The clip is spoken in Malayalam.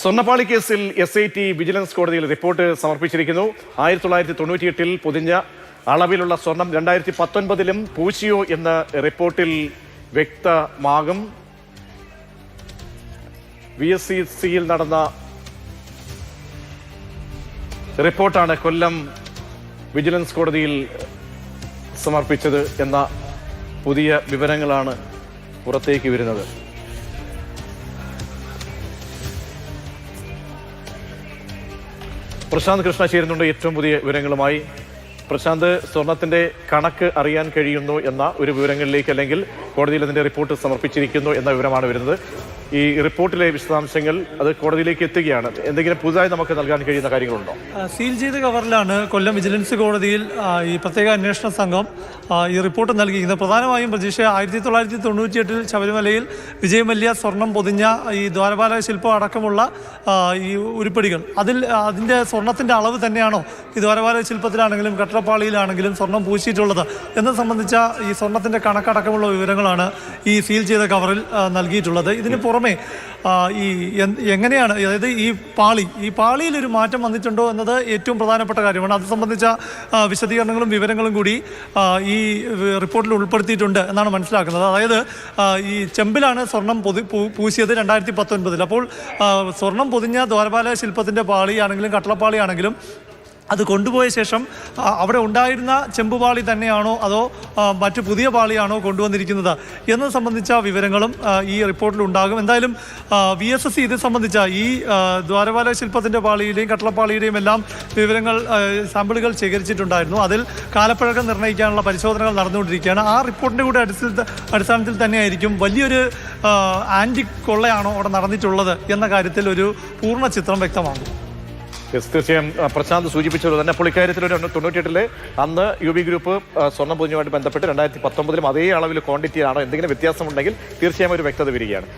സ്വർണ്ണപ്പാളി കേസിൽ SIT വിജിലൻസ് കോടതിയിൽ റിപ്പോർട്ട് സമർപ്പിച്ചിരിക്കുന്നു. 1998-ൽ പൊതിഞ്ഞ അളവിലുള്ള സ്വർണം 2019-ലും പൂശിയോ എന്ന റിപ്പോർട്ടിൽ വ്യക്തമാകും. VSCCയിൽ നടന്ന റിപ്പോർട്ടാണ് കൊല്ലം വിജിലൻസ് കോടതിയിൽ സമർപ്പിച്ചത് എന്ന പുതിയ വിവരങ്ങളാണ് പുറത്തേക്ക് വരുന്നത്. പ്രശാന്ത് കൃഷ്ണ ചേരുന്നുണ്ട് ഏറ്റവും പുതിയ വിവരങ്ങളുമായി. പ്രശാന്ത്, സ്വർണത്തിന്റെ കണക്ക് അറിയാൻ കഴിയുന്നു എന്ന ഒരു വിവരങ്ങളിലേക്ക്, അല്ലെങ്കിൽ കോടതിയിൽ അതിന്റെ റിപ്പോർട്ട് സമർപ്പിച്ചിരിക്കുന്നു എന്ന വിവരമാണ് വരുന്നത്. ഈ റിപ്പോർട്ടിലെ വിശദാംശങ്ങൾ അത് കോടതിയിലേക്ക് എത്തുകയാണ്. എന്തെങ്കിലും പുതുതായി നമുക്ക് നൽകാൻ കഴിയുന്ന കാര്യങ്ങളുണ്ടോ? സീൽ ചെയ്ത കവറിലാണ് കൊല്ലം വിജിലൻസ് കോടതിയിൽ ഈ പ്രത്യേക അന്വേഷണ സംഘം ഈ റിപ്പോർട്ട് നൽകിയിരിക്കുന്നത്. പ്രധാനമായും പ്രതീക്ഷ 1998-ൽ ശബരിമലയിൽ വിജയ് മല്യ സ്വർണം പൊതിഞ്ഞ ഈ ദ്വാരപാലക ശില്പം അടക്കമുള്ള ഈ ഉരുപ്പടികൾ, അതിൻ്റെ സ്വർണത്തിൻ്റെ അളവ് തന്നെയാണോ ഈ ദ്വാരപാലക ശില്പത്തിലാണെങ്കിലും കട്ടളപ്പാളിയിലാണെങ്കിലും സ്വർണം പൂശിയിട്ടുള്ളത് എന്നത് സംബന്ധിച്ച ഈ സ്വർണത്തിൻ്റെ കണക്കടക്കമുള്ള വിവരങ്ങളാണ് ഈ സീൽ ചെയ്ത കവറിൽ നൽകിയിട്ടുള്ളത്. ഇതിന് പുറമെ ഈ എങ്ങനെയാണ്, അതായത് ഈ പാളിയിൽ ഒരു മാറ്റം വന്നിട്ടുണ്ടോ എന്നത് ഏറ്റവും പ്രധാനപ്പെട്ട കാര്യമാണ്. അത് സംബന്ധിച്ച വിശദീകരണങ്ങളും വിവരങ്ങളും കൂടി ഈ റിപ്പോർട്ടിൽ ഉൾപ്പെടുത്തിയിട്ടുണ്ട് എന്നാണ് മനസ്സിലാക്കുന്നത്. അതായത് ഈ ചെമ്പിലാണ് സ്വർണം പൂശിയത് 2019-ൽ. അപ്പോൾ സ്വർണം പൊതിഞ്ഞ ദ്വാരപാലക ശില്പത്തിൻ്റെ പാളിയാണെങ്കിലും കട്ടളപ്പാളിയാണെങ്കിലും അത് കൊണ്ടുപോയ ശേഷം അവിടെ ഉണ്ടായിരുന്ന ചെമ്പുപാളി തന്നെയാണോ അതോ മറ്റു പുതിയ പാളിയാണോ കൊണ്ടുവന്നിരിക്കുന്നത് എന്നത് സംബന്ധിച്ച വിവരങ്ങളും ഈ റിപ്പോർട്ടിൽ ഉണ്ടാകും. എന്തായാലും VSSC ഇത് സംബന്ധിച്ച ഈ ദ്വാരപാലക ശില്പത്തിൻ്റെ പാളിയുടെയും കട്ടളപ്പാളിയുടെയും എല്ലാം വിവരങ്ങൾ, സാമ്പിളുകൾ ശേഖരിച്ചിട്ടുണ്ടായിരുന്നു. അതിൽ കാലപ്പഴക്കം നിർണ്ണയിക്കാനുള്ള പരിശോധനകൾ നടന്നുകൊണ്ടിരിക്കുകയാണ്. ആ റിപ്പോർട്ടിൻ്റെ കൂടെ അടിസ്ഥാനത്തിൽ തന്നെയായിരിക്കും വലിയൊരു ആൻറ്റിക് കൊള്ളയാണോ അവിടെ നടന്നിട്ടുള്ളത് എന്ന കാര്യത്തിൽ ഒരു പൂർണ്ണ ചിത്രം വ്യക്തമാകും. തീർച്ചയായും പ്രശാന്ത് സൂചിപ്പിച്ചത് തന്നെ. അപ്പോൾ ഇക്കാര്യത്തിൽ ഒരു 98-ലെ അന്ന് UB ഗ്രൂപ്പ് സ്വർണ്ണം പൊതിഞ്ഞുമായിട്ട് ബന്ധപ്പെട്ട് 2019-ലും അതേ അളവിൽ ക്വാണ്ടിറ്റി ആണോ, എന്തെങ്കിലും വ്യത്യാസമുണ്ടെങ്കിൽ തീർച്ചയായും ഒരു വ്യക്തത വരികയാണ്.